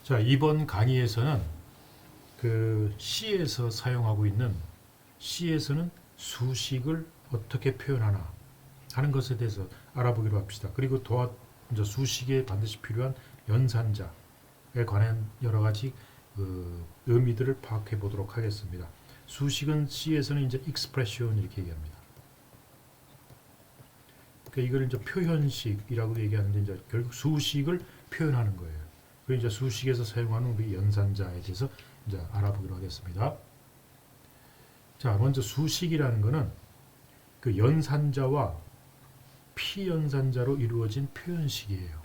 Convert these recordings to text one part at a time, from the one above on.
자, 이번 강의에서는 C에서 사용하고 있는 C에서는 수식을 어떻게 표현하나 하는 것에 대해서 알아보기로 합시다. 그리고 이제 수식에 반드시 필요한 연산자에 관한 여러 가지 의미들을 파악해 보도록 하겠습니다. 수식은 C에서는 이제 expression 이렇게 얘기합니다. 그러니까 이걸 이제 표현식이라고 얘기하는데 이제 결국 수식을 표현하는 거예요. 그리고 이제 수식에서 사용하는 우리 연산자에 대해서 이제 알아보기로 하겠습니다. 자, 먼저 수식이라는 것은 그 연산자와 피연산자로 이루어진 표현식이에요.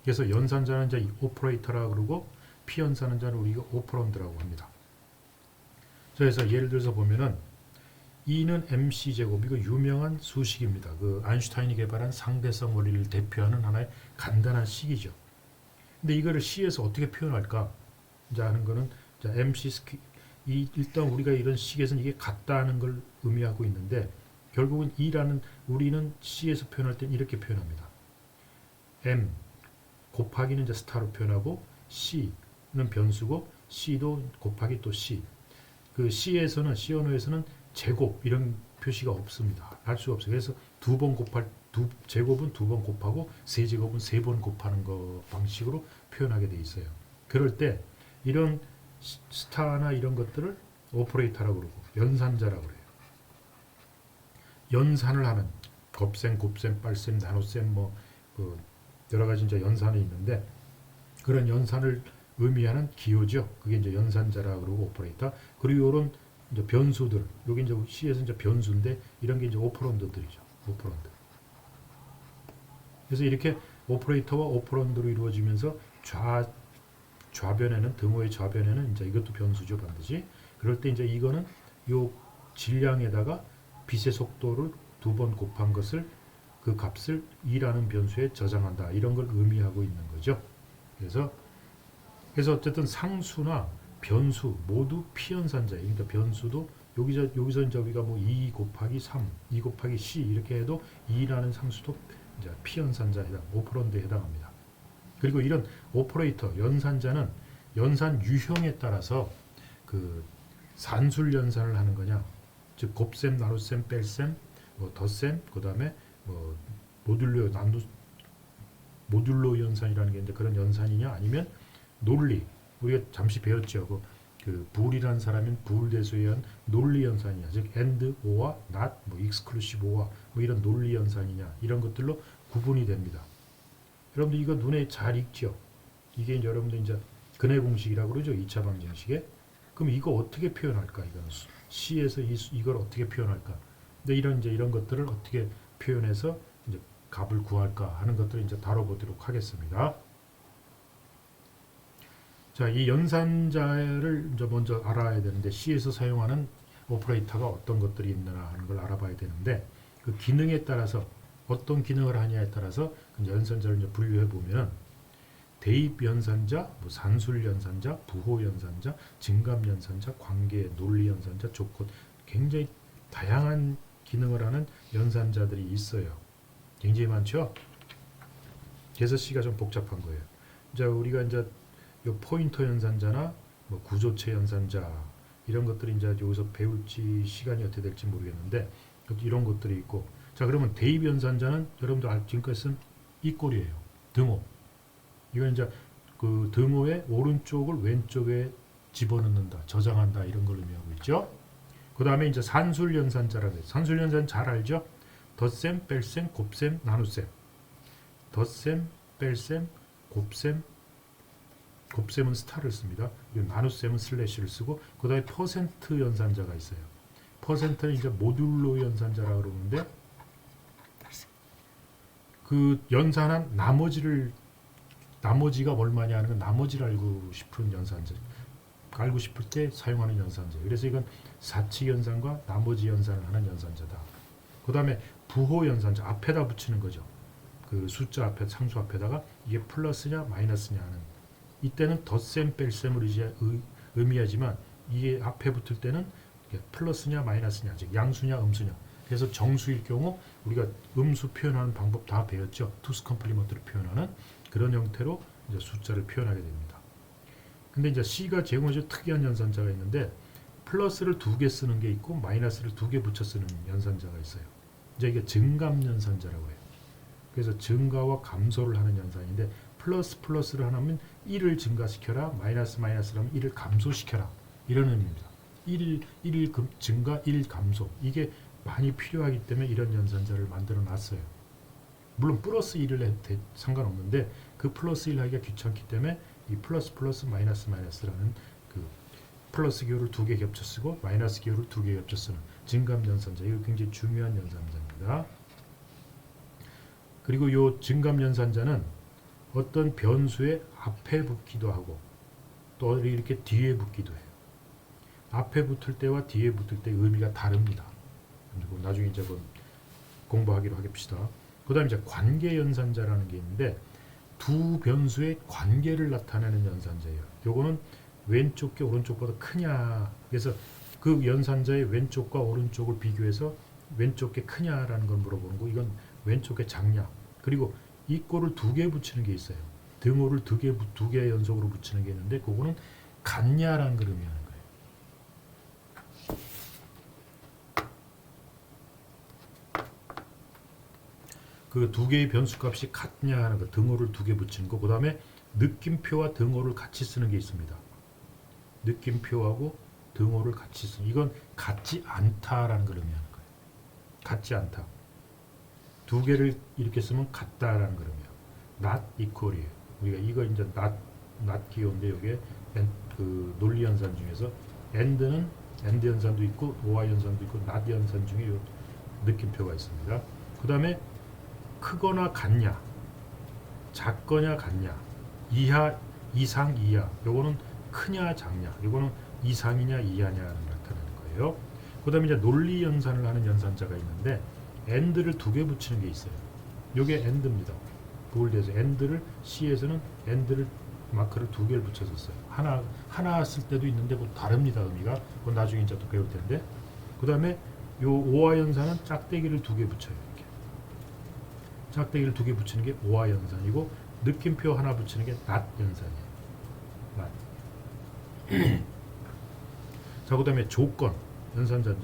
그래서 연산자는 이제 오퍼레이터라고 그러고 피연산자는 우리가 오퍼런드라고 합니다. 그래서 예를 들어서 보면은 E는 MC 제곱, 이거 유명한 수식입니다. 그 아인슈타인이 개발한 상대성 원리를 대표하는 하나의 간단한 식이죠. 근데 이거를 C에서 어떻게 표현할까? 이제 하는 거는 자, MC 스퀘 일단 우리가 이런 식에서는 이게 같다는 걸 의미하고 있는데 결국은 E라는 우리는 C에서 표현할 때는 이렇게 표현합니다. M 곱하기는 이제 스타로 표현하고 C는 변수고 C도 곱하기 또 C. 그 C에서는 C 언어에서는 제곱 이런 표시가 없습니다. 할 수가 없어요. 그래서 제곱은 두 번 곱하고 세제곱은 세 번 곱하는 거 방식으로 표현하게 돼 있어요. 그럴 때 이런 스타나 이런 것들을 오퍼레이터라고 그러고 연산자라고 그래요. 연산을 하는 곱셈, 곱셈, 빨셈, 나눗셈 그 여러 가지 이제 연산이 있는데 그런 연산을 의미하는 기호죠. 그게 이제 연산자라고 그러고 오퍼레이터. 그리고 이런 이제 변수들, 여기 이제 C에서 이제 변수인데 이런 게 이제 오퍼런드들이죠. 오퍼런드. 그래서 이렇게 오퍼레이터와 오퍼런드로 이루어지면서 좌변에는 등호의 좌변에는 이제 이것도 변수죠 반드시. 그럴 때 이제 이거는 요 질량에다가 빛의 속도를 두 번 곱한 것을 그 값을 E라는 변수에 저장한다 이런 걸 의미하고 있는 거죠. 그래서 어쨌든 상수나 변수 모두 피연산자예요. 그러니까 변수도 여기서 이제 우리가 뭐 2 곱하기 3, 2 곱하기 C 이렇게 해도 2라는 상수도 이제 피연산자에 오퍼런드에 해당합니다. 그리고 이런 오퍼레이터 연산자는 연산 유형에 따라서 그 산술 연산을 하는 거냐, 즉 곱셈, 나눗셈, 뺄셈, 덧셈, 그다음에 모듈로 연산이라는 게 이제 그런 연산이냐, 아니면 논리 우리가 잠시 배웠죠. 그 불이라는 사람인 불대수에 의한 논리 연산이냐, 즉 and, or와 not, exclusive or와 이런 논리 연산이냐 이런 것들로 구분이 됩니다. 여러분들 이거 눈에 잘 익죠? 이게 이제 여러분들 이제 근해 공식이라고 그러죠. 2차 방정식에. 그럼 이거 어떻게 표현할까? 이거는 C에서 이걸 어떻게 표현할까? 근데 이런 것들을 어떻게 표현해서 이제 값을 구할까 하는 것들을 이제 다뤄보도록 하겠습니다. 자, 이 연산자를 이제 먼저 알아야 되는데 C에서 사용하는 오퍼레이터가 어떤 것들이 있나 하는 걸 알아봐야 되는데 그 기능에 따라서 어떤 기능을 하냐에 따라서 연산자를 이제 분류해 보면 대입 연산자, 산술 연산자, 부호 연산자, 증감 연산자, 관계, 논리 연산자, 조건 굉장히 다양한 기능을 하는 연산자들이 있어요. 굉장히 많죠. 그래서 C가 좀 복잡한 거예요. 이제 우리가 이제 요 포인터 연산자나 구조체 연산자 이런 것들이 이제 여기서 배울지 시간이 어떻게 될지 모르겠는데 이런 것들이 있고, 자 그러면 대입 연산자는 여러분들 지금까지 쓴 이 꼴이에요. 등호. 이건 이제 그 등호의 오른쪽을 왼쪽에 집어넣는다, 저장한다 이런 걸 의미하고 있죠. 그 다음에 이제 산술 연산자라고 해요. 산술 연산 잘 알죠? 덧셈, 뺄셈, 곱셈, 나눗셈. 덧셈, 뺄셈, 곱셈. 곱셈은 스타를 씁니다. 나눗셈은 슬래시를 쓰고, 그 다음에 퍼센트 연산자가 있어요. 퍼센트는 이제 모듈로 연산자라고 그러는데, 그 연산한 나머지가 얼마냐 하는 건 나머지를 알고 싶은 연산자. 알고 싶을 때 사용하는 연산자. 그래서 이건 사칙 연산과 나머지 연산을 하는 연산자다. 그 다음에 부호 연산자, 앞에다 붙이는 거죠. 그 숫자 앞에, 상수 앞에다가 이게 플러스냐 마이너스냐 하는. 이때는 덧셈, 뺄셈을 의미하지만 이게 앞에 붙을 때는 플러스냐 마이너스냐, 즉 양수냐 음수냐. 그래서 정수일 경우 우리가 음수 표현하는 방법 다 배웠죠. 투스 컴플리먼트를 표현하는 그런 형태로 이제 숫자를 표현하게 됩니다. 근데 이제 C가 제공해준 특이한 연산자가 있는데 플러스를 2개 쓰는 게 있고 마이너스를 2개 붙여 쓰는 연산자가 있어요. 이제 이게 증감 연산자라고 해요. 그래서 증가와 감소를 하는 연산인데 플러스 플러스를 하면 1을 증가시켜라, 마이너스 마이너스를 하면 1을 감소시켜라, 이런 의미입니다. 1 증가, 1 감소, 이게 많이 필요하기 때문에 이런 연산자를 만들어 놨어요. 물론 플러스 1을 해도 상관없는데 그 플러스 1 하기가 귀찮기 때문에 이 플러스 플러스 마이너스 마이너스라는 그 플러스 기호를 2개 겹쳐 쓰고 마이너스 기호를 2개 겹쳐 쓰는 증감 연산자, 이거 굉장히 중요한 연산자입니다. 그리고 이 증감 연산자는 어떤 변수의 앞에 붙기도 하고 또 이렇게 뒤에 붙기도 해요. 앞에 붙을 때와 뒤에 붙을 때 의미가 다릅니다. 그리고 나중에 이제 공부하기로 하겠습니다. 그 다음에 이제 관계 연산자라는 게 있는데 두 변수의 관계를 나타내는 연산자예요. 요거는 왼쪽 게 오른쪽보다 크냐, 그래서 그 연산자의 왼쪽과 오른쪽을 비교해서 왼쪽 게 크냐라는 걸 물어보는 거, 이건 왼쪽 게 작냐. 그리고 이 꼴을 2개 붙이는 게 있어요. 등호를 2개 연속으로 붙이는 게 있는데 그거는 같냐라는 걸 의미하는 거예요. 그 2개의 변수값이 같냐 하는 거, 등호를 2개 붙이는 거. 그 다음에 느낌표와 등호를 같이 쓰는 게 있습니다. 느낌표하고 등호를 같이 쓰는, 이건 같지 않다라는 걸 의미하는 거예요. 같지 않다. 2개를 이렇게 쓰면 같다라는 걸 의미해요. not equal이에요. 우리가 이거 이제 not 기호인데 이게 그 논리 연산 중에서 and는 and 연산도 있고 or 연산도 있고 not 연산 중에 요 느낌표가 있습니다. 그 다음에 크거나 같냐, 작거냐 같냐, 이상 이하, 요거는 크냐 작냐, 요거는 이상이냐 이하냐를 나타내는 거예요. 그 다음에 이제 논리 연산을 하는 연산자가 있는데 and를 2개 붙이는 게 있어요. 요게 and입니다. 보울드에서 and를, C에서는 and를 마크를 2개를 붙여서 써요. 하나 쓸 때도 있는데 뭐 다릅니다, 의미가. 그건 나중에 이제 또 배울 텐데. 그 다음에 요 오화 연산은 짝대기를 2개 붙여요. 이렇게 짝대기를 2개 붙이는 게 오화 연산이고 느낌표 하나 붙이는 게 not 연산이에요. not. 자, 그 다음에 조건 연산자,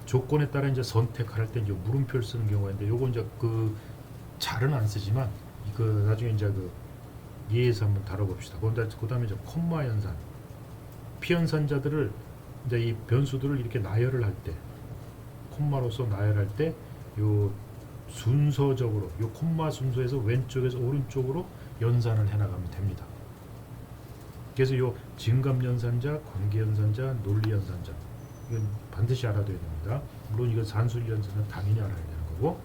조건에 따라 이제 선택할 때 이제 물음표를 쓰는 경우가 있는데 요거 이제 그 잘은 안 쓰지만 이거 나중에 이제 그 예에서 한번 다뤄봅시다. 그 다음에 이제 콤마 연산, 피연산자들을 이제 이 변수들을 이렇게 나열을 할 때, 콤마로서 나열할 때 요 순서적으로 요 콤마 순서에서 왼쪽에서 오른쪽으로 연산을 해나가면 됩니다. 그래서 요 증감 연산자, 관계 연산자, 논리 연산자, 이건 반드시 알아둬야 됩니다. 물론 이건 산술 연산은 당연히 알아야 되는 거고.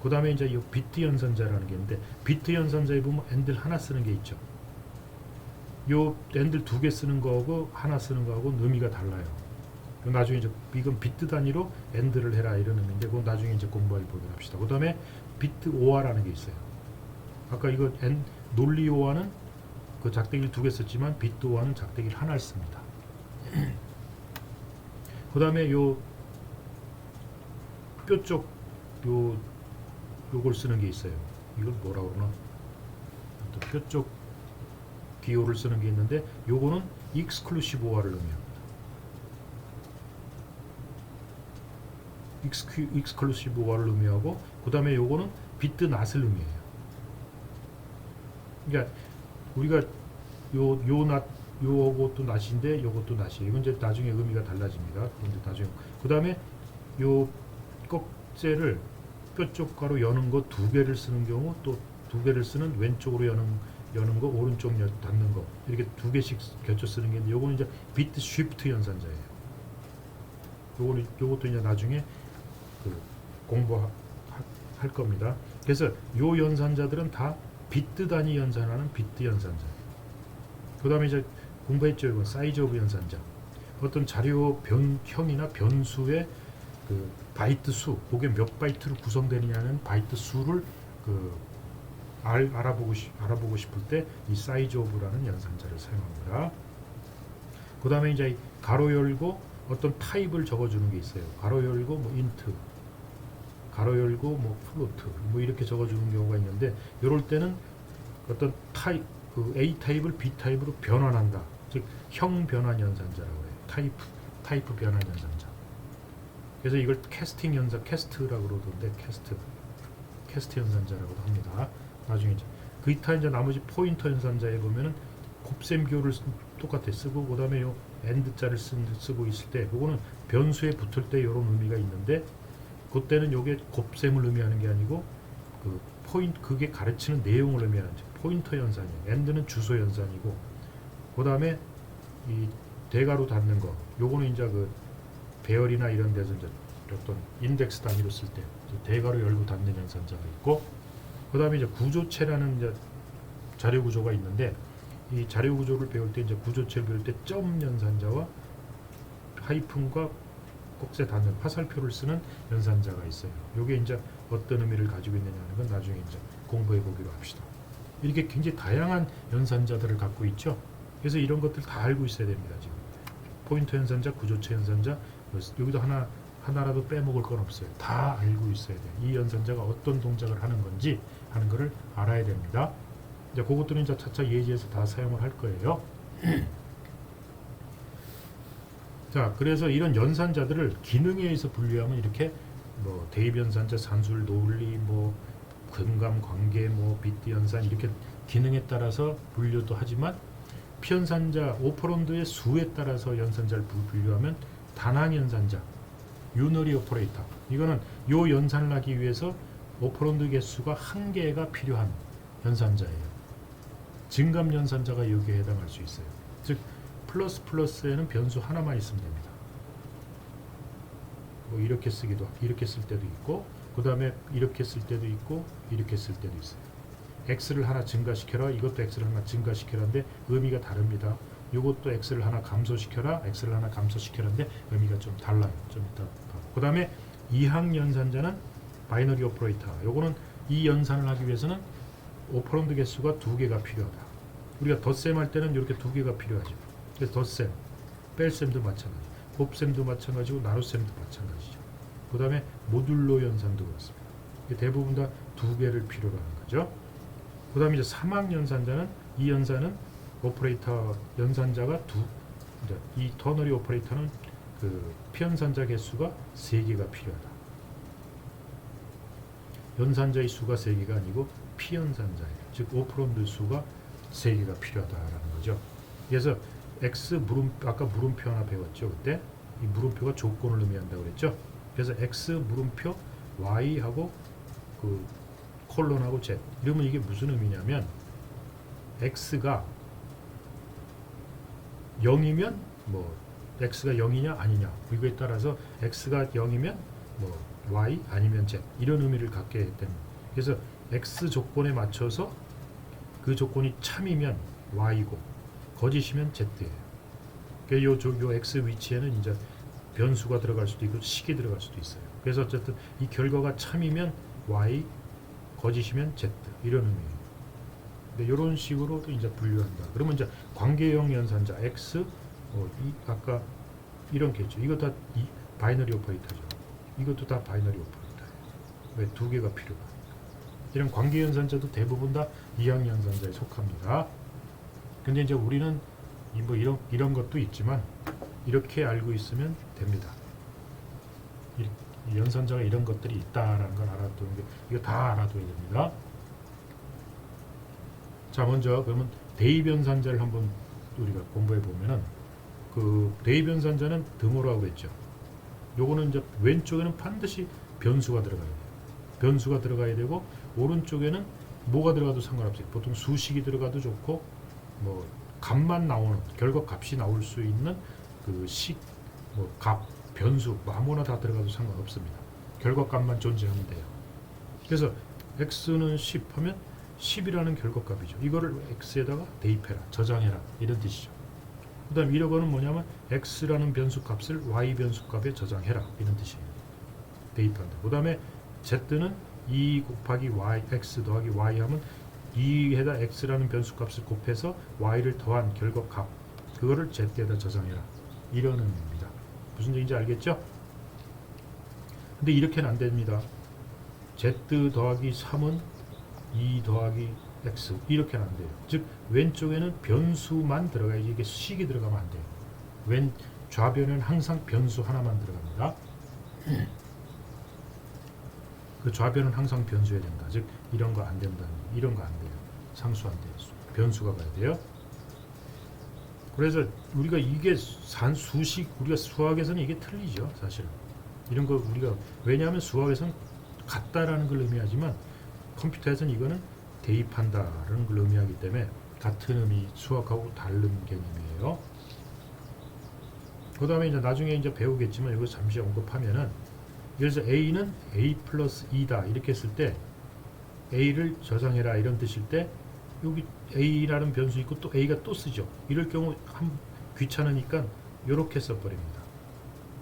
그 다음에 이제 이 비트 연산자라는 게 있는데 비트 연산자에 보면 and를 하나 쓰는 게 있죠. 요 and를 2개 쓰는 거하고 하나 쓰는 거하고 의미가 달라요. 나중에 이제 이건 비트 단위로 and를 해라 이런 의미인데 그건 나중에 이제 공부할 보도록 합시다. 그 다음에 비트 오화라는 게 있어요. 아까 이거 논리 오화는 그 작대기를 2개 썼지만 비트 오화는 작대기를 하나 씁니다. 그 다음에 요 뼈 쪽 요걸 쓰는 게 있어요. 이걸 뭐라 그러나, 또 뼈 쪽 기호를 쓰는 게 있는데 요거는 exclusive OR를 의미합니다. exclusive OR를 의미하고 그 다음에 요거는 비트 not을 의미해요. 그러니까 우리가 요것도 not인데 요것도 not이에요. 이건 이제 나중에 의미가 달라집니다. 그런데 나중에 그 다음에 요 꺽쇠를 뼈 쪽 가로 여는 거 2개를 쓰는 경우, 또 2개를 쓰는 왼쪽으로 여는 거, 오른쪽 닫는 거, 이렇게 2개씩 겹쳐 쓰는 게 있는데 요거는 이제 비트 쉬프트 연산자예요. 요것도 이제 나중에 그 공부할 겁니다. 그래서 요 연산자들은 다 비트 단위 연산하는 비트 연산자예요. 그 다음에 이제 공부했죠. 이건 사이즈 오브 연산자. 어떤 자료 형이나 변수의 그 바이트 수, 그게 몇 바이트로 구성되느냐는 바이트 수를 그 알아보고 싶을 때 이 사이즈 오브라는 연산자를 사용합니다. 그 다음에 이제 가로 열고 어떤 타입을 적어주는 게 있어요. 가로 열고 뭐 인트, 가로 열고 뭐 플로트, 뭐 이렇게 적어주는 경우가 있는데 이럴 때는 어떤 타입, 그 A 타입을 B 타입으로 변환한다. 즉 형 변환 연산자라고 해요. 타이프 변환 연산자. 그래서 이걸 캐스팅 연산, 캐스트라고 그러던데 캐스트 연산자라고도 합니다. 나중에 이제 기타 이제 나머지 포인터 연산자에 보면은 곱셈교를 똑같아 쓰고 그다음에 요 엔드자를 쓰고 있을 때 그거는 변수에 붙을 때 이런 의미가 있는데 그때는 요게 곱셈을 의미하는 게 아니고 그 포인트 그게 가르치는 내용을 의미하는 포인터 연산이에요. 엔드는 주소 연산이고 그다음에 이 대괄호 닫는 거 요거는 이제 그 배열이나 이런 데서 이제 어떤 인덱스 단위로 쓸 때 대괄호 열고 닫는 연산자가 있고 그다음에 이제 구조체라는 이제 자료 구조가 있는데 이 자료 구조를 배울 때 이제 구조체를 배울 때 점 연산자와 하이픈과 꼭세 닫는 화살표를 쓰는 연산자가 있어요. 요게 이제 어떤 의미를 가지고 있느냐는 건 나중에 이제 공부해 보기로 합시다. 이렇게 굉장히 다양한 연산자들을 갖고 있죠. 그래서 이런 것들 다 알고 있어야 됩니다. 지금 포인터 연산자, 구조체 연산자 여기도 하나라도 빼먹을 건 없어요. 다 알고 있어야 돼요. 이 연산자가 어떤 동작을 하는 건지 하는 거를 알아야 됩니다. 이제 그것들은 이제 차차 예제에서 다 사용을 할 거예요. 자, 그래서 이런 연산자들을 기능에 의해서 분류하면 이렇게 뭐 대입 연산자, 산술, 논리, 뭐 근감, 관계, 뭐 빗대 연산 이렇게 기능에 따라서 분류도 하지만 피연산자, 오퍼런드의 수에 따라서 연산자를 분류하면 단항 연산자, 유너리 오퍼레이터 이거는 요 연산을 하기 위해서 오퍼런드 개수가 한 개가 필요한 연산자예요. 증감 연산자가 여기에 해당할 수 있어요. 즉 플러스에는 변수 하나만 있으면 됩니다. 뭐 이렇게 쓰기도 이렇게 쓸 때도 있고 그 다음에 이렇게 쓸 때도 있고 이렇게 쓸 때도 있어요. x를 하나 증가시켜라 이것도 x를 하나 증가시켜라인데 의미가 다릅니다. 이것도 x를 하나 감소시켜라 x를 하나 감소시켜라인데 의미가 좀 달라요. 좀 이따 그 다음에 이항 연산자는 바이너리 오퍼레이터 요거는 이 연산을 하기 위해서는 오퍼런드 개수가 두 개가 필요하다. 우리가 덧셈 할 때는 이렇게 두 개가 필요하죠. 그래서 덧셈, 뺄셈도 마찬가지, 곱셈도 마찬가지고 나눗셈도 마찬가지죠. 그 다음에 모듈로 연산도 그렇습니다. 대부분 다 두 개를 필요로 하는 거죠. 그 다음에 이제 사막 연산자는 이 연산은 오퍼레이터 연산자가 이 터너리 오퍼레이터는 그 피연산자 개수가 3개가 필요하다. 연산자의 수가 3개가 아니고 피연산자예요. 즉 오퍼런드 수가 3개가 필요하다라는 거죠. 그래서 X 아까 물음표 하나 배웠죠. 그때 이 물음표가 조건을 의미한다고 그랬죠. 그래서 X 물음표 Y하고 그 콜론하고 Z 이러면 이게 무슨 의미냐면 X가 0이면 뭐 X가 0이냐 아니냐 이거에 따라서 X가 0이면 뭐 Y 아니면 Z 이런 의미를 갖게 됩니다. 그래서 X 조건에 맞춰서 그 조건이 참이면 Y고 거짓이면 Z예요. 그러니까 요 X 위치에는 이제 변수가 들어갈 수도 있고 식이 들어갈 수도 있어요. 그래서 어쨌든 이 결과가 참이면 Y, 거짓이면 Z 이런 의미예요. 근데 이런 식으로 이제 분류한다. 그러면 이제 관계형 연산자 X, 아까 이런 겠죠. 이거 다 바이너리 오퍼레이터죠. 이것도 다 바이너리 오퍼레이터예요. 왜 두 개가 필요가? 이런 관계 연산자도 대부분 다 이항 연산자에 속합니다. 근데 이제 우리는 뭐 이런 것도 있지만 이렇게 알고 있으면 됩니다. 이 연산자가 이런 것들이 있다라는 걸 알아두는 게 이거 다 알아둬야 됩니다. 자, 먼저 그러면 대입 연산자를 한번 우리가 공부해 보면은 그 대입 연산자는 드모라고 그랬죠. 요거는 이제 왼쪽에는 반드시 변수가 들어가야 돼요. 변수가 들어가야 되고 오른쪽에는 뭐가 들어가도 상관없어요. 보통 수식이 들어가도 좋고 뭐 값만 나오는 결과 값이 나올 수 있는 그 식, 뭐 값, 변수 뭐 아무나 다 들어가도 상관없습니다. 결과 값만 존재하면 돼요. 그래서 x는 10 하면 10이라는 결과 값이죠. 이거를 x에다가 대입해라, 저장해라 이런 뜻이죠. 그 다음 이러고는 뭐냐면 x라는 변수 값을 y 변수 값에 저장해라 이런 뜻이에요. 대입한다. 그 다음에 z는 2 곱하기 y, x 더하기 y 하면 2에다 x라는 변수 값을 곱해서 y를 더한 결과 값 그거를 z에다 저장해라 이런 의미입니다. 무슨 얘기인지 알겠죠? 근데 이렇게는 안 됩니다. z 더하기 3은 2 더하기 x 이렇게는 안 돼요. 즉 왼쪽에는 변수만 들어가야지 이게 식이 들어가면 안 돼요. 왼 좌변에는 항상 변수 하나만 들어갑니다. 그 좌변은 항상 변수여야 된다. 즉 이런 거 안 된다. 이런 거 안 돼요. 상수 안 돼요. 변수가 가야 돼요. 그래서 우리가 이게 산수식 우리가 수학에서는 이게 틀리죠. 사실 이런 거 우리가 왜냐하면 수학에서는 같다라는 걸 의미하지만 컴퓨터에서는 이거는 대입한다라는 걸 의미하기 때문에 같은 의미 수학하고 다른 개념이에요. 그 다음에 이제 나중에 이제 배우겠지만 이거 잠시 언급하면은 그래서 A는 A 플러스 2다 이렇게 했을 때 A를 저장해라 이런 뜻일 때 여기 A라는 변수 있고 또 A가 또 쓰죠. 이럴 경우 귀찮으니까 이렇게 써버립니다.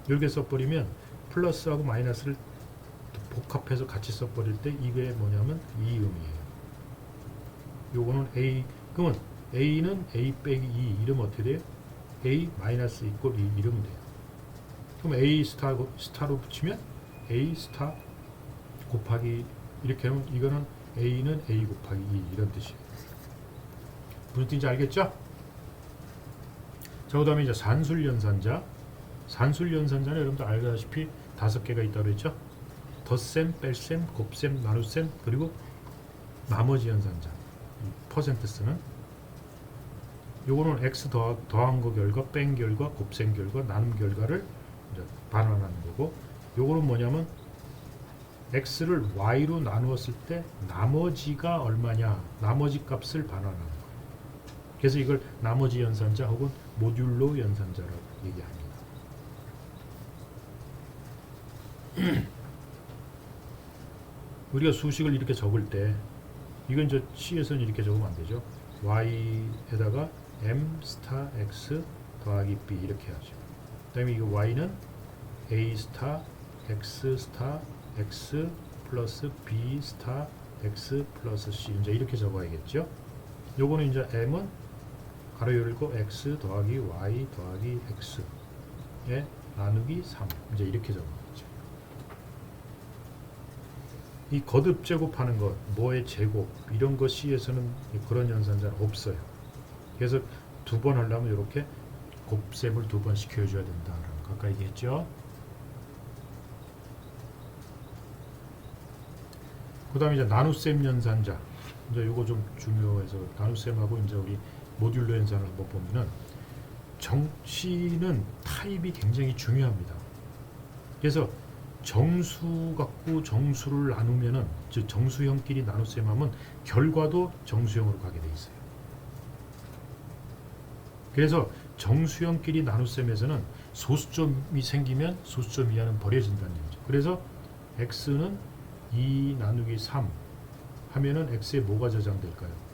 이렇게 써버리면 플러스하고 마이너스를 복합해서 같이 써버릴 때 이게 뭐냐면 이 의미예요. 요거는 A 그러면 A는 A 빼기 2 이러면 어떻게 돼요? A 마이너스 이꼴 2 이러면 돼요. 그럼 A 스타로 붙이면 A 스타 곱하기 이렇게 하면 이거는 A는 A 곱하기 2 이런 뜻이에요. 무슨 뜻인지 알겠죠? 자, 그 다음에 이제 산술연산자. 산술연산자는 여러분들 알다시피 5개가 있다고 했죠? 덧셈, 뺄셈, 곱셈, 나눗셈, 그리고 나머지 연산자. 퍼센트 쓰는. 요거는 x 더한 거 결과, 뺀 결과, 곱셈 결과, 나눔 결과를 이제 반환하는 거고, 요거는 뭐냐면 x를 y로 나누었을 때 나머지가 얼마냐, 나머지 값을 반환하는 거예요. 그래서 이걸 나머지 연산자 혹은 모듈로 연산자라고 얘기합니다. 우리가 수식을 이렇게 적을 때 이건 저 C에서는 이렇게 적으면 안 되죠. y에다가 m 스타 x 더하기 b 이렇게 하죠. 그 다음에 이거 y는 a 스타 x 스타 x 플러스 b 스타 x 플러스 c 이제 이렇게 적어야겠죠. 요거는 이제 m은 가로 열고 x 더하기 y 더하기 x에 나누기 3 이제 이렇게 적어야죠. 이 거듭 제곱하는 것, 뭐의 제곱 이런 거 C에서는 그런 연산자는 없어요. 그래서 2번 하려면 이렇게 곱셈을 2번 시켜줘야 된다. 아까 얘기했죠. 그 다음에 이제 나눗셈 연산자. 이제 요거 좀 중요해서 나눗셈하고 이제 우리 모듈로 연산을 한번 보면은 C는 타입이 굉장히 중요합니다. 그래서 정수 갖고 정수를 나누면은 즉 정수형끼리 나눗셈하면 결과도 정수형으로 가게 돼 있어요. 그래서 정수형끼리 나눗셈에서는 소수점이 생기면 소수점 이하는 버려진다는 얘기죠. 그래서 x는 2 나누기 3 하면은 x에 뭐가 저장될까요?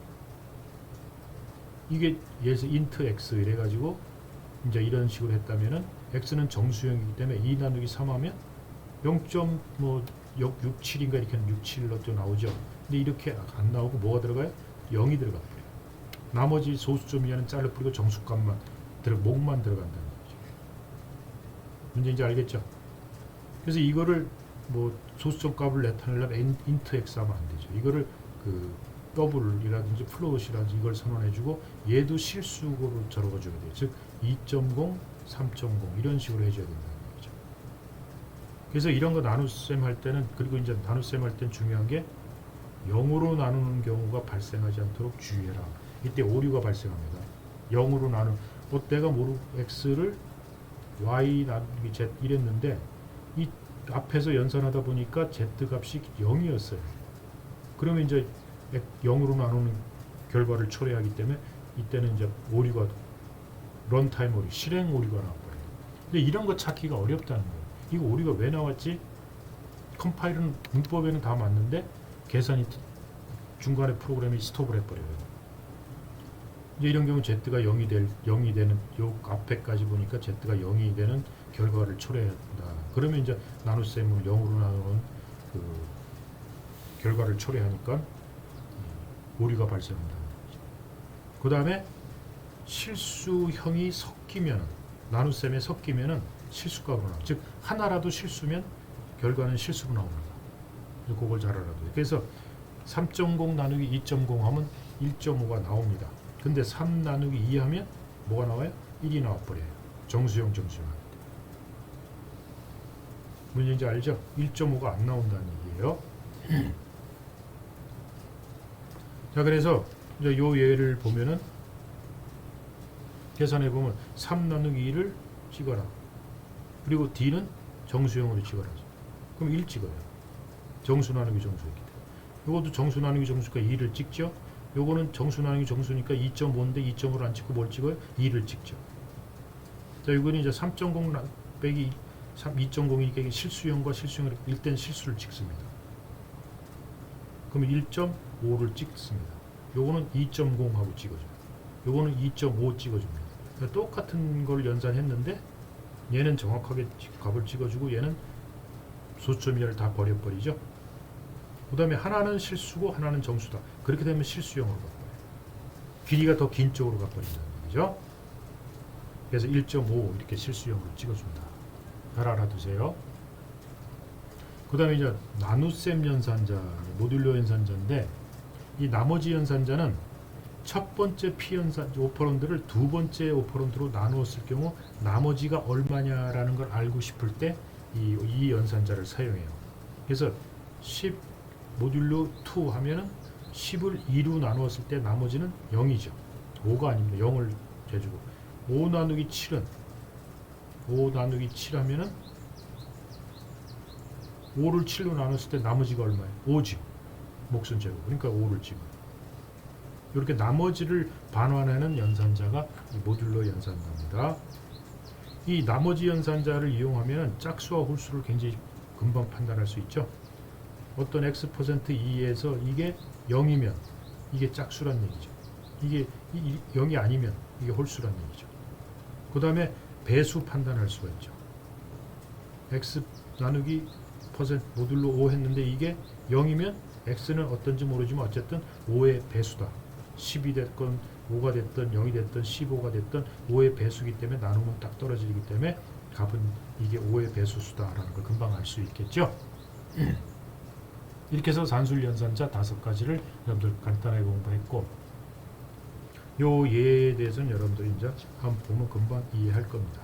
이게 예서 int x 이래가지고 이제 이런 식으로 했다면은 x는 정수형이기 때문에 2 나누기 3 하면 0.67인가 이렇게 67로 나오죠. 근데 이렇게 안 나오고 뭐가 들어가요? 0이 들어가 버려요. 나머지 소수점 이하는 잘라 뿌리고 정수값만 목만 들어간다는 거죠. 문제인지 알겠죠? 그래서 이거를 뭐 소수점 값을 나타내려면 int x 하면 안 되죠. 이거를 그 더블이라든지 플롯이라든지 이걸 선언해주고 얘도 실수로 적어줘야 돼요. 즉 2.0, 3.0 이런 식으로 해줘야 된다는 거죠. 그래서 이런 거 나눗셈 할 때는 그리고 이제 나눗셈 할 때는 중요한 게 0으로 나누는 경우가 발생하지 않도록 주의해라. 이때 오류가 발생합니다. 0으로 내가 모르고 x를 y 나누기 z 이랬는데 이 앞에서 연산하다 보니까 z 값이 0이었어요. 그러면 이제 0으로 나누는 결과를 초래하기 때문에 이때는 이제 오류가 런타임 오류, 실행 오류가 나와버려요. 근데 이런 거 찾기가 어렵다는 거예요. 이거 오류가 왜 나왔지? 컴파일은 문법에는 다 맞는데 계산이 중간에 프로그램이 스톱을 해버려요. 이제 이런 경우 z가 0이 되는 요 앞에까지 보니까 z가 0이 되는 결과를 초래한다. 그러면 이제 나눗셈을 0으로 나누는 그 결과를 초래하니까 오류가 발생한다. 그 다음에 실수형이 섞이면 나눗셈에 섞이면은 실수값으로 나와. 즉 하나라도 실수면 결과는 실수로 나옵니다. 그걸 잘 알아둬요. 그래서 3.0 나누기 2.0 하면 1.5가 나옵니다. 근데 3 나누기 2 하면 뭐가 나와요? 1이 나와버려요. 정수용 정수용. 문제인지 알죠? 1.5가 안 나온다는 얘기예요. 자, 그래서 이제 요 예를 보면은 계산해 보면 3 나누기 2를 찍어라. 그리고 D는 정수용으로 찍어라. 그럼 1 찍어요. 정수 나누기 정수이기 때문에. 요것도 정수 나누기 정수니까 2를 찍죠. 요거는 정수 나누기 정수니까 2.5인데 2.5를 안 찍고 뭘 찍어요? 2를 찍죠. 자, 이거는 이제 3.0 빼기 2.0이니까 실수형과 실수형을 일단 실수를 찍습니다. 그러면 1.5를 찍습니다. 요거는 2.0하고 찍어줘요. 요거는 2.5 찍어줍니다. 그러니까 똑같은 걸 연산했는데 얘는 정확하게 값을 찍어주고 얘는 소수점이를 다 버려버리죠. 그 다음에 하나는 실수고 하나는 정수다. 그렇게 되면 실수형으로 가버려요. 길이가 더 긴 쪽으로 가버린다는 얘기죠. 그래서 1.5 이렇게 실수형으로 찍어준다. 잘 알아두세요. 그 다음에 이제 나눗셈 연산자, 모듈러 연산자인데 이 나머지 연산자는 첫 번째 P 연산 오퍼런드를 두 번째 오퍼런드로 나누었을 경우 나머지가 얼마냐라는 걸 알고 싶을 때 이 연산자를 사용해요. 그래서 10 모듈러 2 하면은 10을 2로 나누었을 때 나머지는 0이죠. 5가 아닙니다. 0을 재주고 5 나누기 7은 5 나누기 7 하면은 5를 7로 나눴을 때 나머지가 얼마예요? 5죠. 목순 제곱. 그러니까 5를 찍어요. 이렇게 나머지를 반환하는 연산자가 이 모듈러 연산자입니다. 이 나머지 연산자를 이용하면 짝수와 홀수를 굉장히 금방 판단할 수 있죠. 어떤 x%2에서 이게 0이면 이게 짝수란 얘기죠. 이게 0이 아니면 이게 홀수란 얘기죠. 그 다음에 배수 판단할 수가 있죠. x 나누기 퍼센트 모듈러 5 했는데 이게 0이면 x는 어떤지 모르지만 어쨌든 5의 배수다. 10이 됐건 5가 됐든 0이 됐든 15가 됐든 5의 배수이기 때문에 나누면 딱 떨어지기 때문에 값은 이게 5의 배수수다라는 걸 금방 알 수 있겠죠. 이렇게 해서 산술 연산자 5가지를 여러분들 간단하게 공부했고 요 예에 대해서는 여러분들이 이제 한번 보면 금방 이해할 겁니다.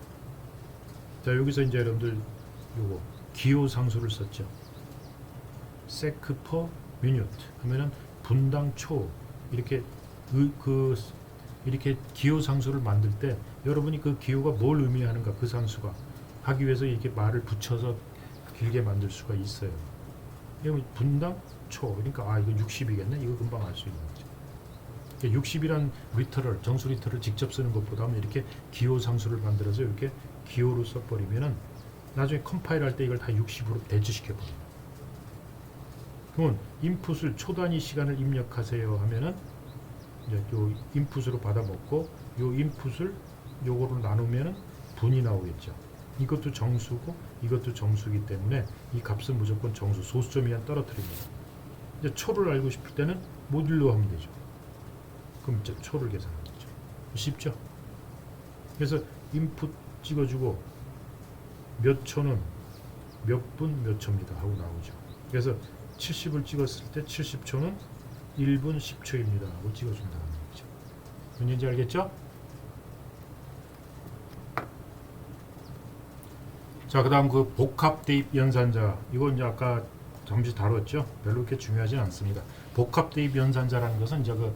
자, 여기서 이제 여러분들 요거 기호 상수를 썼죠. 세크 퍼 미니트 하면은 분당 초 이렇게 이렇게 기호 상수를 만들 때 여러분이 그 기호가 뭘 의미하는가 그 상수가 하기 위해서 이렇게 말을 붙여서 길게 만들 수가 있어요. 이거 분당 초 그러니까 이거 60이겠네. 이거 금방 알 수 있는 거죠. 60이란 리터럴 정수 리터를 직접 쓰는 것보다 이렇게 기호 상수를 만들어서 이렇게 기호로 써버리면은 나중에 컴파일 할 때 이걸 다 60으로 대체시켜 버립니다. 그러면 인풋을 초 단위 시간을 입력하세요 하면은 이제 요 인풋으로 받아먹고 요 인풋을 요거로 나누면은 분이 나오겠죠. 이것도 정수고 이것도 정수이기 때문에 이 값은 무조건 정수 소수점 이한 떨어뜨립니다. 이제 초를 알고 싶을 때는 모듈러 하면 되죠. 그럼 이제 초를 계산하면 되죠. 쉽죠? 그래서 인풋 찍어주고 몇 초는 몇 분 몇 초입니다 하고 나오죠. 그래서 70을 찍었을 때 70초는 1분 10초입니다 하고 찍어준다는 얘기죠. 뭔지 알겠죠? 자, 그 다음 그 복합 대입 연산자 이거 이제 아까 잠시 다뤘죠. 별로 그렇게 중요하진 않습니다. 복합 대입 연산자라는 것은 이제 그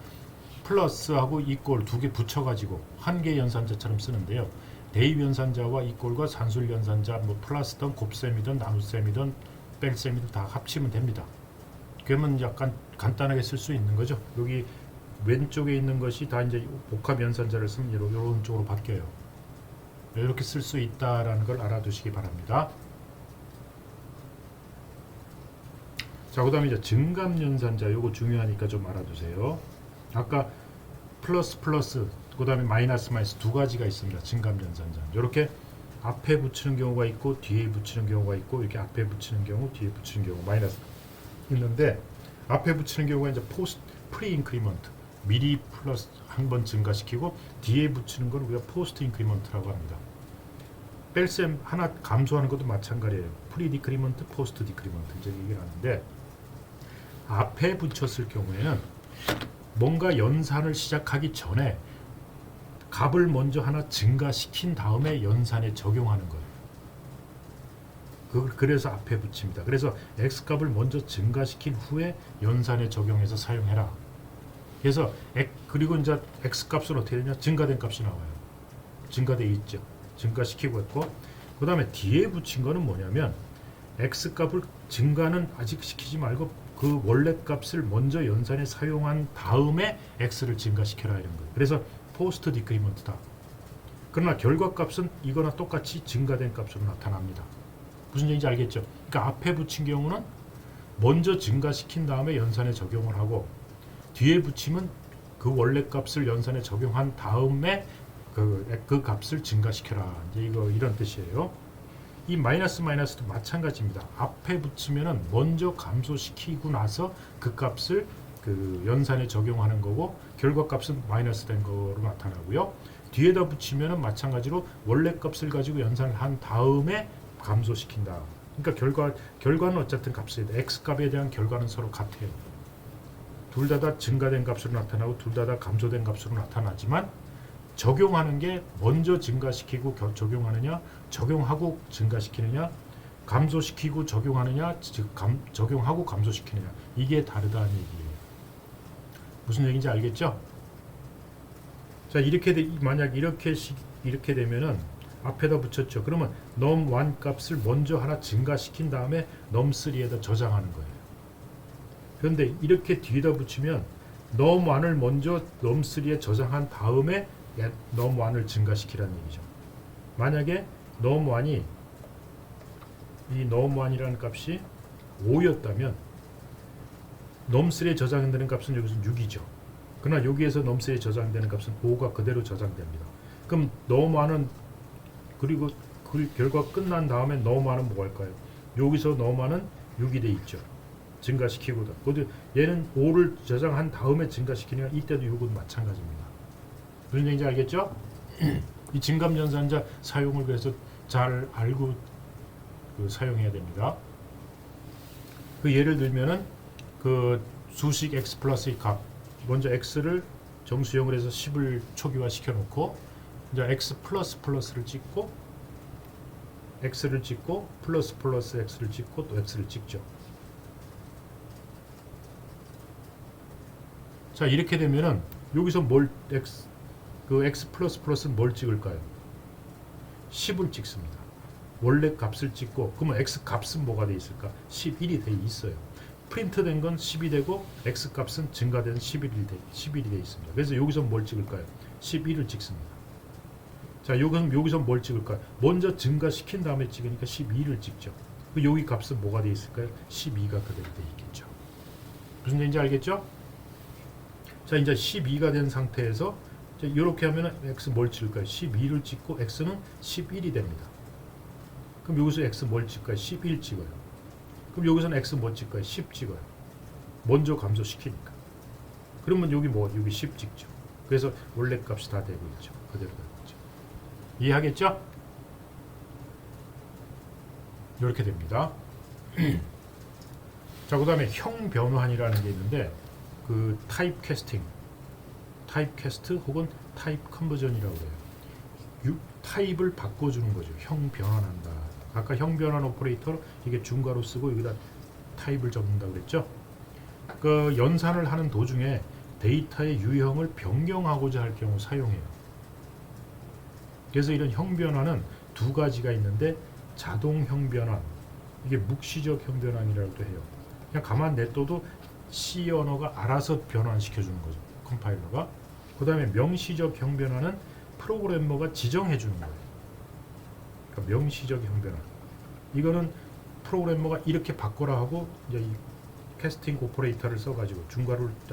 플러스하고 이꼴 두 개 붙여가지고 한 개 연산자처럼 쓰는데요. 대입 연산자와 이꼴과 산술 연산자 뭐 플러스든 곱셈이든 나눗셈이든 뺄셈이든 다 합치면 됩니다. 그러면 약간 간단하게 쓸 수 있는 거죠. 여기 왼쪽에 있는 것이 다 이제 복합 연산자를 쓰면 이런 쪽으로 바뀌어요. 이렇게 쓸 수 있다라는 걸 알아두시기 바랍니다. 자, 그 다음에 이제 증감 연산자 요거 중요하니까 좀 알아두세요. 아까 플러스 그 다음에 마이너스 두 가지가 있습니다. 증감 연산자 이렇게 앞에 붙이는 경우가 있고 뒤에 붙이는 경우가 있고 이렇게 앞에 붙이는 경우 뒤에 붙이는 경우 마이너스 있는데 앞에 붙이는 경우가 이제 프리 인크리먼트 미리 플러스 한 번 증가시키고 뒤에 붙이는 걸 우리가 포스트 인크리먼트라고 합니다. 뺄셈 하나 감소하는 것도 마찬가지예요. 프리 디크리먼트, 포스트 디크리먼트 이제 얘기를 하는데 앞에 붙였을 경우에는 뭔가 연산을 시작하기 전에 값을 먼저 하나 증가시킨 다음에 연산에 적용하는 거예요. 그래서 앞에 붙입니다. 그래서 x값을 먼저 증가시킨 후에 연산에 적용해서 사용해라. 그래서 그리고 이제 x값은 어떻게 되냐? 증가된 값이 나와요. 증가돼 있죠. 증가시키고 했고, 그 다음에 뒤에 붙인 거는 뭐냐면 x값을 증가는 아직 시키지 말고 그 원래 값을 먼저 연산에 사용한 다음에 x를 증가시켜라 이런 거예요. 그래서 포스트 디크리먼트다. 그러나 결과값은 이거나 똑같이 증가된 값으로 나타납니다. 무슨 얘기인지 알겠죠? 그러니까 앞에 붙인 경우는 먼저 증가시킨 다음에 연산에 적용을 하고, 뒤에 붙이면 그 원래 값을 연산에 적용한 다음에 그 값을 증가시켜라. 이제 이런 뜻이에요. 이 마이너스도 마찬가지입니다. 앞에 붙이면은 먼저 감소시키고 나서 그 값을 그 연산에 적용하는 거고, 결과값은 마이너스 된 거로 나타나고요. 뒤에다 붙이면은 마찬가지로 원래 값을 가지고 연산을 한 다음에 감소시킨다. 그러니까 결과는 어쨌든 값이 돼. x 값에 대한 결과는 서로 같아요. 둘 다 증가된 값으로 나타나고 둘 다 감소된 값으로 나타나지만 적용하는 게 먼저 증가시키고 적용하느냐, 적용하고 증가시키느냐, 감소시키고 적용하느냐, 적용하고 감소시키느냐, 이게 다르다는 얘기예요. 무슨 얘기인지 알겠죠? 자, 만약 이렇게 되면은 앞에다 붙였죠. 그러면 num1 값을 먼저 하나 증가시킨 다음에 num3에다 저장하는 거예요. 그런데 이렇게 뒤에다 붙이면 num1을 먼저 num3에 저장한 다음에 num1을 증가시키라는 얘기죠. 만약에 num1이 이 num1이라는 값이 5였다면 num3에 저장되는 값은 여기서 6이죠. 그러나 여기에서 num3에 저장되는 값은 5가 그대로 저장됩니다. 그럼 num1은 그리고 그 결과 끝난 다음에 num1은 뭐 할까요? 여기서 num1은 6이 돼 있죠. 증가시키고도. 얘는 5를 저장한 다음에 증가시키니까 이때도 6은 마찬가지입니다. 무슨 얘기인지 알겠죠? 이 증감연산자 사용을 그래서 잘 알고 사용해야 됩니다. 그 예를 들면은 그 수식 x 플러스의 값, 먼저 x를 정수형을 해서 10을 초기화 시켜놓고 이제 x 플러스를 찍고 x를 찍고 플러스 x를 찍고 또 x를 찍죠. 자, 이렇게 되면은 여기서 x 플러스는 뭘 찍을까요? 10을 찍습니다. 원래 값을 찍고, 그러면 x 값은 뭐가 돼 있을까? 11이 돼 있어요. 프린트된 건 10이 되고 x 값은 증가된 11이 돼 있습니다. 그래서 여기서 뭘 찍을까요? 11을 찍습니다. 자, 여기서 뭘 찍을까요? 먼저 증가시킨 다음에 찍으니까 12를 찍죠. 여기 값은 뭐가 돼 있을까요? 12가 그대로 돼 있겠죠. 무슨 얘기인지 알겠죠? 자, 이제 12가 된 상태에서 이렇게 하면 x 뭘 찍을까요? 12를 찍고 x는 11이 됩니다. 그럼 여기서 x 뭘 찍을까요? 11 찍어요. 그럼 여기서는 x 뭐 찍을까요? 10 찍어요. 먼저 감소시키니까. 그러면 여기 10 찍죠. 그래서 원래 값이 다 되고 있죠. 그대로 되고 있죠. 이해하겠죠? 이렇게 됩니다. 자, 그 다음에 형 변환이라는 게 있는데 그 타입 캐스팅, 타입 캐스트 혹은 타입 컨버전이라고 해요. 타입을 바꿔주는 거죠. 형 변환한다. 아까 형 변환 오퍼레이터 이게 중괄호 쓰고 여기다 타입을 적는다고 그랬죠. 그 연산을 하는 도중에 데이터의 유형을 변경하고자 할 경우 사용해요. 그래서 이런 형 변환은 두 가지가 있는데 자동 형 변환, 이게 묵시적 형 변환이라고도 해요. 그냥 가만 냅둬도 C 언어가 알아서 변환시켜 주는 거죠. 컴파일러가. 그 다음에 명시적 형 변환은 프로그래머가 지정해 주는 거예요. 그러니까 명시적 형 변환. 이거는 프로그래머가 이렇게 바꿔라 하고 이제 이 캐스팅 오퍼레이터를 써가지고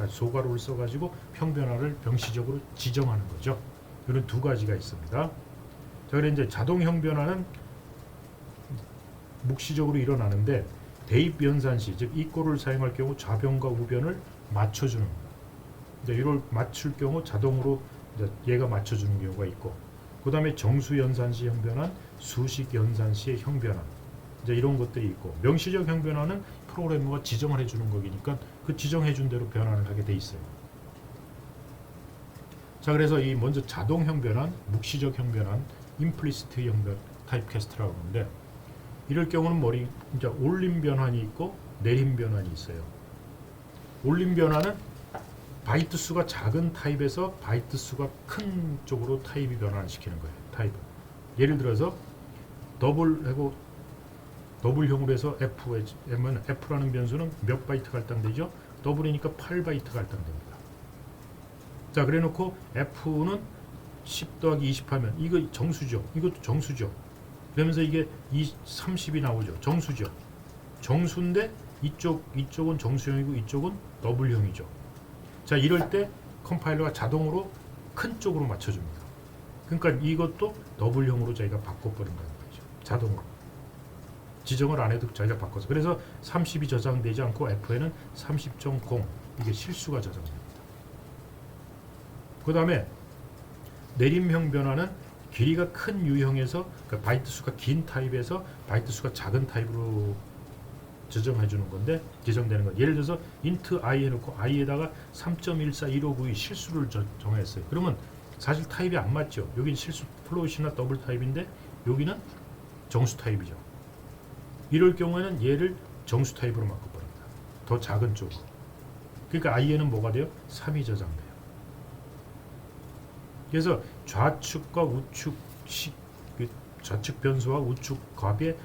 소괄호를 써가지고 형 변화를 명시적으로 지정하는 거죠. 이런 두 가지가 있습니다. 자, 그래 이제 자동 형 변화는 묵시적으로 일어나는데 대입 연산 시, 즉 이꼴을 사용할 경우 좌변과 우변을 맞춰주는, 이제 이걸 맞출 경우 자동으로 이제 얘가 맞춰주는 경우가 있고, 그 다음에 정수 연산 시 형 변환, 수식 연산 시의 형 변환, 이제 이런 것들이 있고, 명시적 형 변환은 프로그래머가 지정을 해주는 거니까 그 지정해준 대로 변환을 하게 돼 있어요. 자, 그래서 이 먼저 자동형 변환, 묵시적 형 변환, 임플리시트 형 변환, 타입캐스트라고 하는데, 이럴 경우는 이제 올림 변환이 있고 내림 변환이 있어요. 올림 변환은 바이트 수가 작은 타입에서 바이트 수가 큰 쪽으로 타입이 변환시키는 거예요. 타입. 예를 들어서 더블하고 더블형으로 해서 F면 F라는 변수는 몇 바이트가 할당되죠? 더블이니까 8바이트가 할당됩니다. 자, 그래 놓고 F는 10 더하기 20 하면 이거 정수죠. 이것도 정수죠. 그러면서 이게 30이 나오죠. 정수죠. 정수인데 이쪽은 정수형이고 이쪽은 더블형이죠. 자, 이럴 때 컴파일러가 자동으로 큰 쪽으로 맞춰줍니다. 그러니까 이것도 더블형으로 저희가 바꿔버린다는 거죠. 자동으로. 지정을 안 해도 저희가 바꿔서. 그래서 30이 저장되지 않고 F에는 30.0 이게 실수가 저장됩니다. 그 다음에 내림형 변화는 길이가 큰 유형에서 그러니까 바이트 수가 긴 타입에서 바이트 수가 작은 타입으로 지정해 주는 건데 지정되는 건 예를 들어서 int i 해놓고 i에다가 3.141592 실수를 정했어요. 그러면 사실 타입이 안 맞죠. 여기는 실수 플롯이나 더블 타입인데 여기는 정수 타입이죠. 이럴 경우에는 얘를 정수 타입으로 바꿔버립니다. 더 작은 쪽으로. 그러니까 i에는 뭐가 돼요? 3이 저장돼요. 그래서 좌측과 우측식 좌측 변수와 우측 값의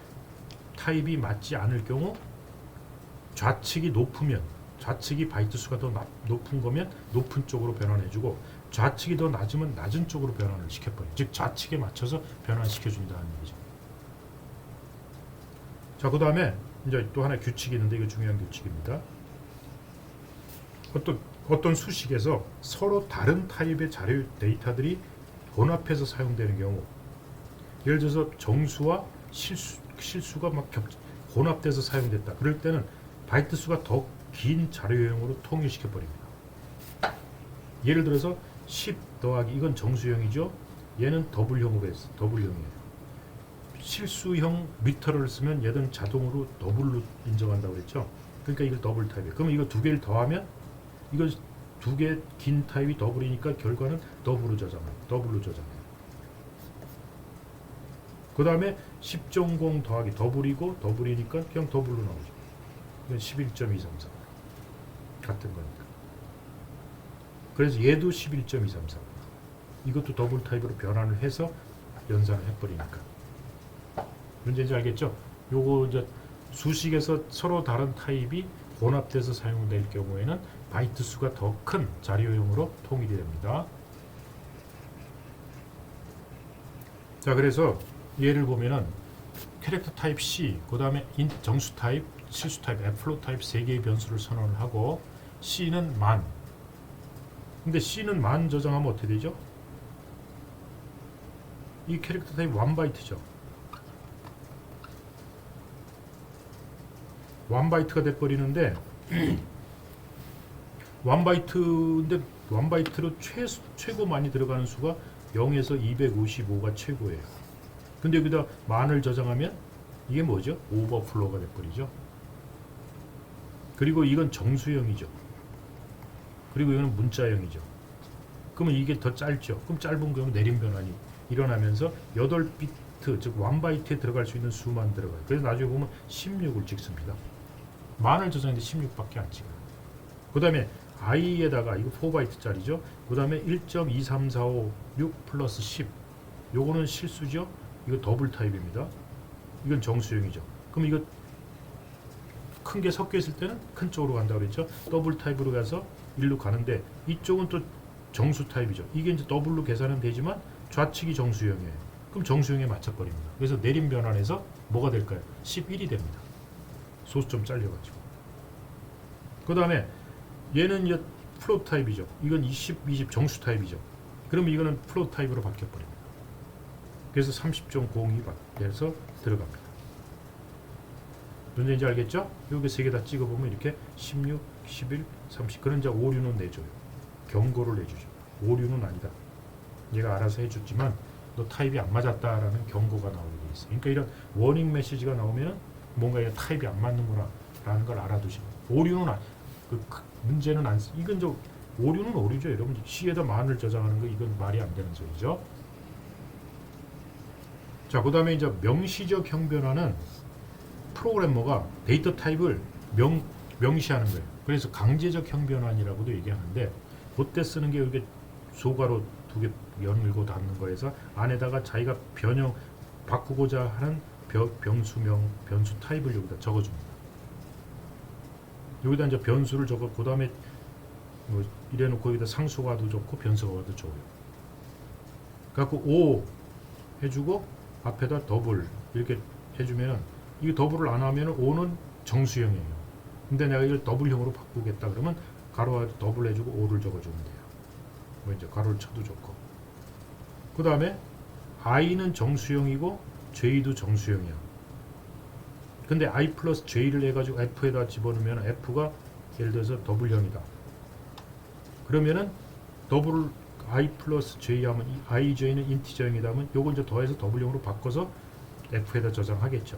타입이 맞지 않을 경우 좌측이 높으면 좌측이 바이트 수가 더 높은 거면 높은 쪽으로 변환해주고 좌측이 더 낮으면 낮은 쪽으로 변환을 시켜버려요. 즉 좌측에 맞춰서 변환시켜준다는 얘기죠. 자, 그 다음에 이제 또 하나 규칙이 있는데 이거 중요한 규칙입니다. 어떤 수식에서 서로 다른 타입의 자료 데이터들이 혼합해서 사용되는 경우 예를 들어서 정수와 실수가 막 혼합돼서 사용됐다. 그럴 때는 바이트 수가 더 긴 자료형으로 통일시켜 버립니다. 예를 들어서 10 더하기 이건 정수형이죠. 얘는 더블형으로 했어. 더블형이에요. 실수형 미터를 쓰면 얘는 자동으로 더블로 인정한다고 그랬죠. 그러니까 이거 더블 타입이에요. 그러면 이거 두 개를 더하면 이거 두 개 긴 타입이 더블이니까 결과는 더블로 저장해요. 그 다음에 10.0 더하기 더블이고 더블이니까 그냥 더블로 나오죠. 이건 11.233 같은 거니까. 그래서 얘도 11.233 이것도 더블 타입으로 변환을 해서 연산을 해버리니까. 문제인지 알겠죠? 요거 이제 수식에서 서로 다른 타입이 혼합돼서 사용될 경우에는 바이트 수가 더 큰 자료형으로 통일이 됩니다. 자, 그래서 예를 보면은 캐릭터 타입 C, 그 다음에 정수 타입, 실수 타입, 플롯 타입 3개의 변수를 선언을 하고 C는 만. 근데 C는 만 저장하면 어떻게 되죠? 이 캐릭터 타입 1바이트죠. 1바이트가 돼버리는데 1바이트인데 1바이트로 최고 많이 들어가는 수가 0에서 255가 최고예요. 근데 여기다 만을 저장하면 이게 뭐죠? 오버플로우가 돼버리죠. 그리고 이건 정수형이죠. 그리고 이거는 문자형이죠. 그러면 이게 더 짧죠. 그럼 짧은 경우 내림 변환이 일어나면서 8비트 즉 1바이트에 들어갈 수 있는 수만 들어가요. 그래서 나중에 보면 16을 찍습니다. 만을 저장했는데 16밖에 안 찍어요. 그 다음에 i에다가 이거 4바이트짜리죠. 그 다음에 1.23456 플러스 10 요거는 실수죠. 이거 더블 타입입니다. 이건 정수형이죠. 그럼 이거 큰 게 섞여 있을 때는 큰 쪽으로 간다고 그랬죠. 더블 타입으로 가서 1로 가는데 이쪽은 또 정수 타입이죠. 이게 이제 더블로 계산은 되지만 좌측이 정수형이에요. 그럼 정수형에 맞춰버립니다. 그래서 내림 변환해서 뭐가 될까요? 11이 됩니다. 소수 좀 잘려가지고. 그 다음에 얘는 이제 플롯 타입이죠. 이건 20 정수 타입이죠. 그럼 이거는 플롯 타입으로 바뀌어버립니다. 그래서 30.02 바뀌어서 들어갑니다. 문제인지 알겠죠? 여기 세 개 다 찍어보면 이렇게 16, 11, 30 그런 이제 오류는 내줘요. 경고를 내주죠. 오류는 아니다. 얘가 알아서 해줬지만 너 타입이 안 맞았다라는 경고가 나오게 돼 있어요. 그러니까 이런 워닝 메시지가 나오면 뭔가 얘 타입이 안 맞는구나 라는 걸 알아두시고 오류는 문제는 안 쓰. 이건 좀 오류는 오류죠. 여러분 C에다 만을 저장하는 거 이건 말이 안 되는 소리죠. 자, 그 다음에 이제 명시적 형변화는 프로그래머가 데이터 타입을 명시하는 거예요. 그래서 강제적 형변환이라고도 얘기하는데 그때 쓰는 게 이게 소괄호 두 개 열고 닫는 거에서 안에다가 자기가 변형 바꾸고자 하는 변수명 변수 타입을 여기다 적어줍니다. 여기다 이제 변수를 적어 그 다음에 뭐 이래놓고 여기다 상수가 와도 좋고 변수가 와도 좋아요. 그래갖고 O 해주고 앞에다 더블 이렇게 해주면은 이게 더블을 안 하면은 O는 정수형이에요. 근데 내가 이걸 더블형으로 바꾸겠다 그러면 가로와 더블 해주고 O를 적어주면 돼요. 뭐 이제 가로를 쳐도 좋고. 그 다음에 I는 정수형이고 J도 정수형이야. 근데 I 플러스 J를 해가지고 F에다 집어넣으면 F가 예를 들어서 더블형이다. 그러면은 더블 I 플러스 J 하면 I, J는 인티저형이다 하면 요거 이제 더해서 더블형으로 바꿔서 F에다 저장하겠죠.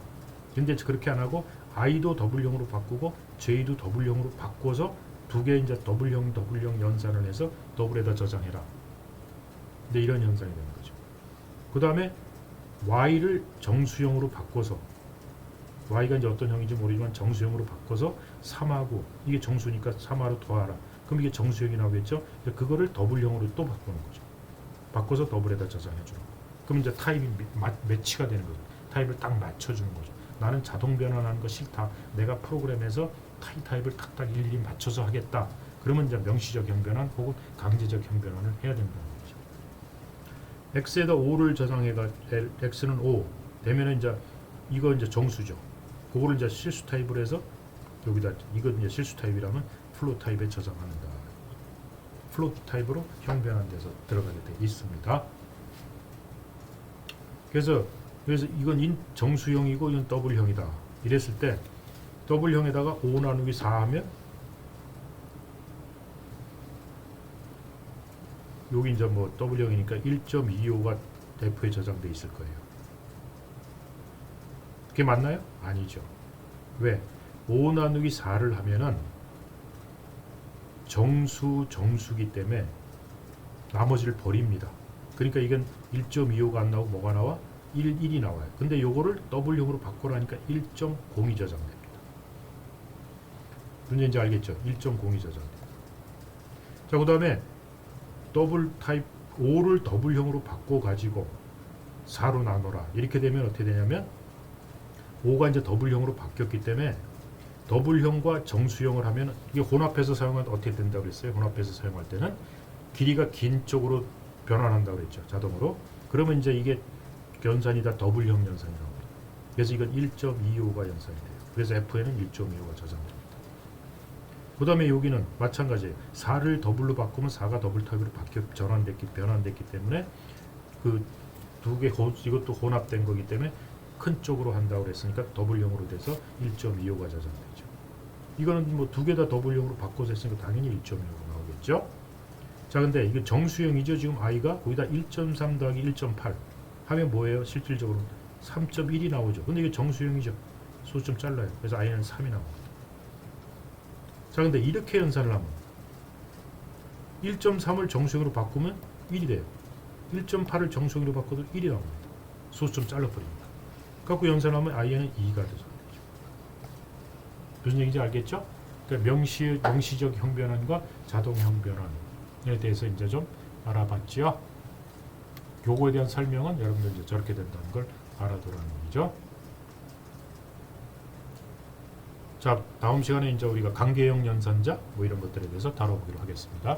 근데 그렇게 안 하고 I도 더블형으로 바꾸고 J도 더블형으로 바꿔서 두 개 이제 더블형 연산을 해서 더블에다 저장해라. 근데 이런 현상이 되는 거죠. 그 다음에 Y를 정수형으로 바꿔서 Y가 이제 어떤 형인지 모르지만 정수형으로 바꿔서 3하고 이게 정수니까 3하로 더하라. 그럼 이게 정수형이 나오겠죠. 그거를 더블형으로 또 바꾸는 거죠. 바꿔서 더블에다 저장해주는 거. 그럼 이제 타입이 매치가 되는 거죠. 타입을 딱 맞춰주는 거죠. 나는 자동 변환하는 거 싫다. 내가 프로그램에서 타입을 딱딱 일일이 맞춰서 하겠다. 그러면 이제 명시적 형변환 혹은 강제적 형변환을 해야 된다는 거죠. X에다 5를 저장해가 X는 5 되면은 이제 이거 이제 정수죠. 그거를 이제 실수 타입을 해서 여기다 이거 이제 실수 타입이라면 플롯 타입에 저장한다. 플롯 타입으로 형변환돼서 들어가게 돼 있습니다. 그래서 이건 정수형이고 이건 더블형이다. 이랬을 때 더블형에다가 5 나누기 4 하면 여기 이제 뭐 더블형이니까 1.25가 F에 저장돼 있을 거예요. 그게 맞나요? 아니죠. 왜? 5 나누기 4를 하면은 정수기 때문에 나머지를 버립니다. 그러니까 이건 1.25가 안 나오고 뭐가 나와? 1이 나와요. 근데 요거를 더블형으로 바꾸라니까 1.0이 저장됩니다. 문제인지 알겠죠? 1.0이 저장됩니다. 자, 그 다음에 더블 타입 5를 더블형으로 바꿔가지고 4로 나눠라. 이렇게 되면 어떻게 되냐면 5가 이제 더블형으로 바뀌었기 때문에 더블형과 정수형을 하면 이게 혼합해서 사용하면 어떻게 된다고 그랬어요? 혼합해서 사용할 때는 길이가 긴 쪽으로 변환한다고 그랬죠. 자동으로. 그러면 이제 이게 연산이 다 더블형 연산이 나옵니다. 그래서 이건 1.25가 연산이 돼요. 그래서 F에는 1.25가 저장됩니다. 그 다음에 여기는 마찬가지예요. 4를 더블로 바꾸면 4가 더블 타입으로 변환됐기 때문에 그 두 개 이것도 혼합된 거기 때문에 큰 쪽으로 한다고 그랬으니까 더블형으로 돼서 1.25가 저장되죠. 이거는 뭐 두 개 다 더블형으로 바꿔서 했으니까 당연히 1.25가 나오겠죠. 자, 근데 이게 정수형이죠. 지금 I가 거기다 1.3 더하기 1.8 하면 뭐예요? 실질적으로 3.1이 나오죠. 근데 이게 정수형이죠. 수 좀 잘라요. 그래서 I는 3이 나옵니다. 자, 근데 이렇게 연산을 하면 1.3을 정수형으로 바꾸면 1이 돼요. 1.8을 정수형으로 바꿔도 1이 나옵니다. 수 좀 잘라버립니다. 갖고 연산하면 I에는 2가 되죠. 무슨 얘기인지 알겠죠? 그러니까 명시적 형변환과 자동 형변환에 대해서 이제 좀 알아봤지요. 요거에 대한 설명은 여러분들 이제 저렇게 된다는 걸 알아두라는 얘기죠. 자, 다음 시간에 이제 우리가 관계형 연산자 뭐 이런 것들에 대해서 다뤄보기로 하겠습니다.